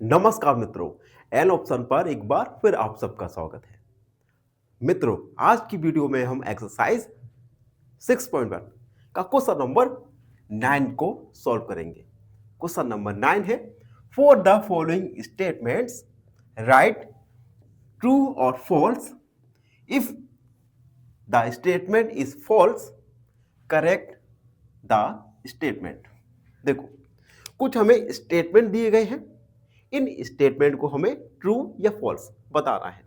नमस्कार मित्रों, an option पर एक बार फिर आप सबका स्वागत है। मित्रों, आज की वीडियो में हम एक्सरसाइज 6.1 का क्वेश्चन नंबर 9 को सॉल्व करेंगे। क्वेश्चन नंबर 9 है, for the following statements write true और false. If the statement is false, correct the statement. देखो, कुछ हमें स्टेटमेंट दिए गए हैं, इन स्टेटमेंट को हमें ट्रू या फॉल्स बताना है।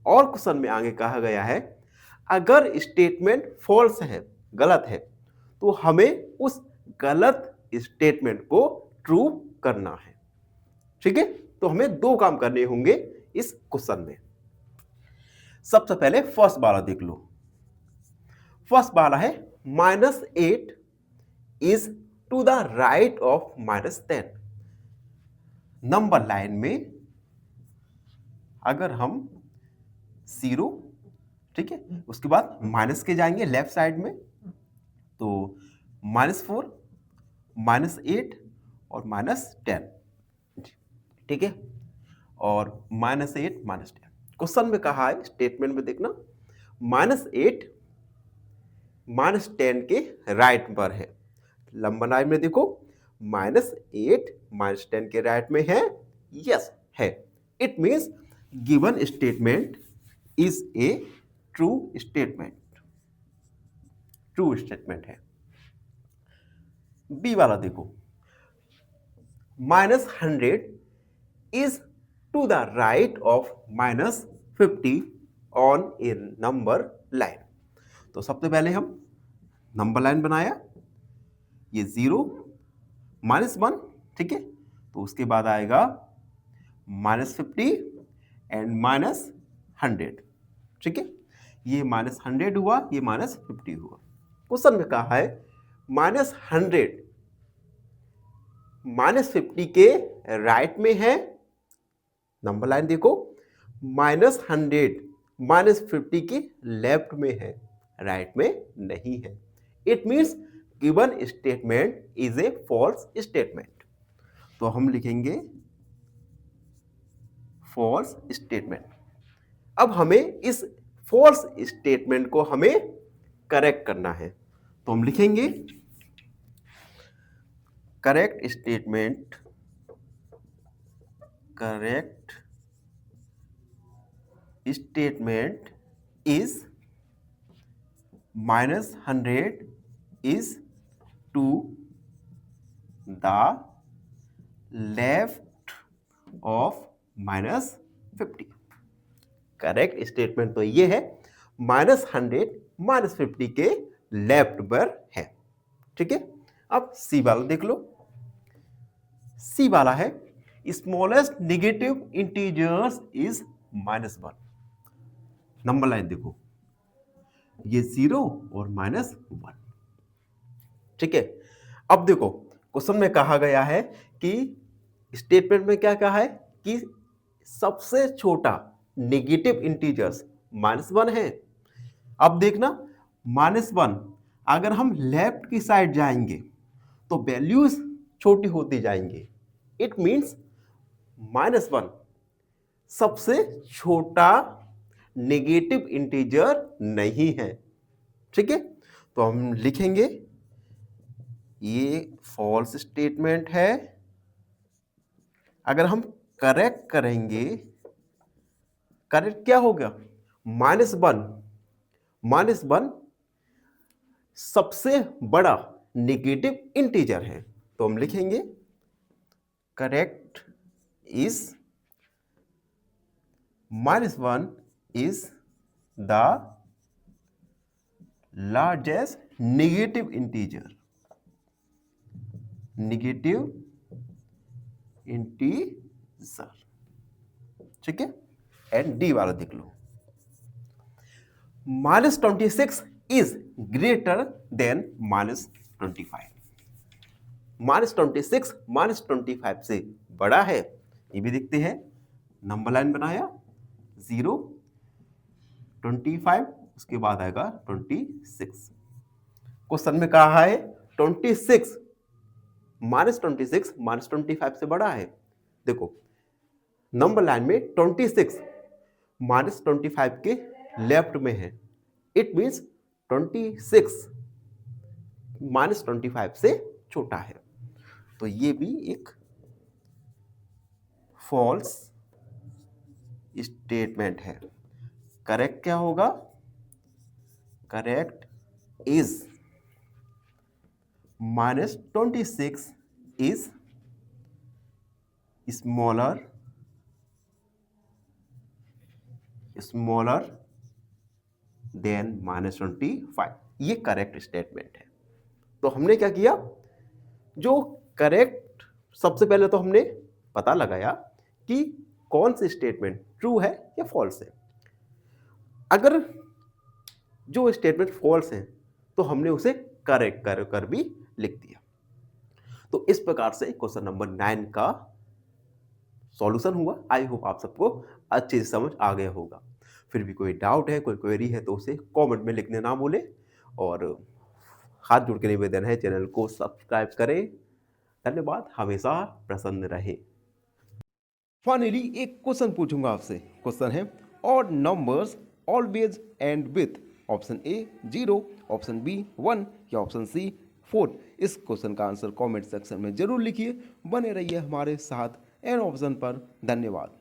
और क्वेश्चन में आगे कहा गया है, अगर स्टेटमेंट फॉल्स है, गलत है, तो हमें उस गलत स्टेटमेंट को ट्रू करना है। ठीक है, तो हमें दो काम करने होंगे इस क्वेश्चन में। सबसे पहले फर्स्ट वाला देख लो। फर्स्ट वाला है -8 is to the right of -10। Number line में अगर हम 0, ठीक है, उसके बाद माइनस के जाएंगे लेफ्ट साइड में, तो -4, -8 और -10, ठीक है, और -8 -10। क्वेश्चन में कहा है, स्टेटमेंट में देखना, -8 -10 के राइट पर है। लंबा लाइन में देखो, -8 -10 के राइट में है, यस है। It means given statement is a true statement. True statement है। बी वाला देखो, -100 is to the right of -50 on a number line. तो सबसे पहले हम नंबर लाइन बनाया, ये 0 -1, ठीक है, तो उसके बाद आएगा -50 एंड -100, ठीक है, ये -100 हुआ, ये -50 हुआ। क्वेश्चन में कहा है -100 -50 के राइट में है, नंबर लाइन देखो, -100 -50 के लेफ्ट में है, राइट में नहीं है। It means given statement is a false statement. तो हम लिखेंगे फॉल्स स्टेटमेंट। अब हमें इस फॉल्स स्टेटमेंट को हमें करेक्ट करना है, तो हम लिखेंगे correct statement, correct statement is -100 is to the left of -50। Correct statement तो ये है, -100 -50 के लेफ्ट पर है, ठीक है। अब सी वाला देख लो। सी वाला है, smallest negative integers is -1। Number line देखो, ये 0 और -1, ठीक है। अब देखो, क्वेश्चन में कहा गया है कि स्टेटमेंट में क्या कहा है कि सबसे छोटा नेगेटिव इंटीजर्स -1 है। अब देखना, -1 अगर हम लेफ्ट की साइड जाएंगे तो वैल्यूज छोटी होती जाएंगी। इट मीन्स -1 सबसे छोटा नेगेटिव इंटीजर नहीं है, ठीक है। तो हम लिखेंगे ये फॉल्स स्टेटमेंट है। अगर हम करेक्ट करेंगे, करेक्ट क्या होगा, -1 सबसे बड़ा नेगेटिव इंटीजर है, तो हम लिखेंगे correct is -1 is the largest negative integer, negative integer, ठीक है। एंड डी वाला देख लो, -26 इज ग्रेटर देन -25। -26 -25 से बड़ा है, ये भी देखते हैं। नंबर लाइन बनाया, 0 25, उसके बाद आएगा 26। क्वेश्चन में कहा है 26 -25 -25 से बड़ा है। देखो नंबर लाइन में 26 -25 के लेफ्ट में है, इट मीन्स 26 -25 से छोटा है। तो ये भी एक फॉल्स स्टेटमेंट है। करेक्ट क्या होगा? Correct is -26 is smaller than -25। ये करेक्ट स्टेटमेंट है। तो हमने क्या किया, जो करेक्ट, सबसे पहले तो हमने पता लगाया कि कौन सी स्टेटमेंट ट्रू है या फॉल्स है। अगर जो स्टेटमेंट फॉल्स है तो हमने उसे करेक्ट कर भी लिख दिया। तो इस प्रकार से क्वेश्चन नंबर 9 का सॉल्यूशन हुआ। आई होप आप सबको अच्छे से समझ आ गया होगा। फिर भी कोई डाउट है, कोई क्वेरी है तो उसे कमेंट में लिखने ना भूलें, और हाथ जोड़ के निवेदन है चैनल को सब्सक्राइब करें। धन्यवाद, हमेशा प्रसन्न रहे। फाइनली एक क्वेश्चन पूछूंगा आपसे। क्वेश्चन है odd numbers always end with option A 0, option B 1 या ऑप्शन सी 4। इस क्वेश्चन का आंसर कमेंट सेक्शन में जरूर लिखिए। बने रहिए हमारे साथ एन ऑप्शन पर। धन्यवाद।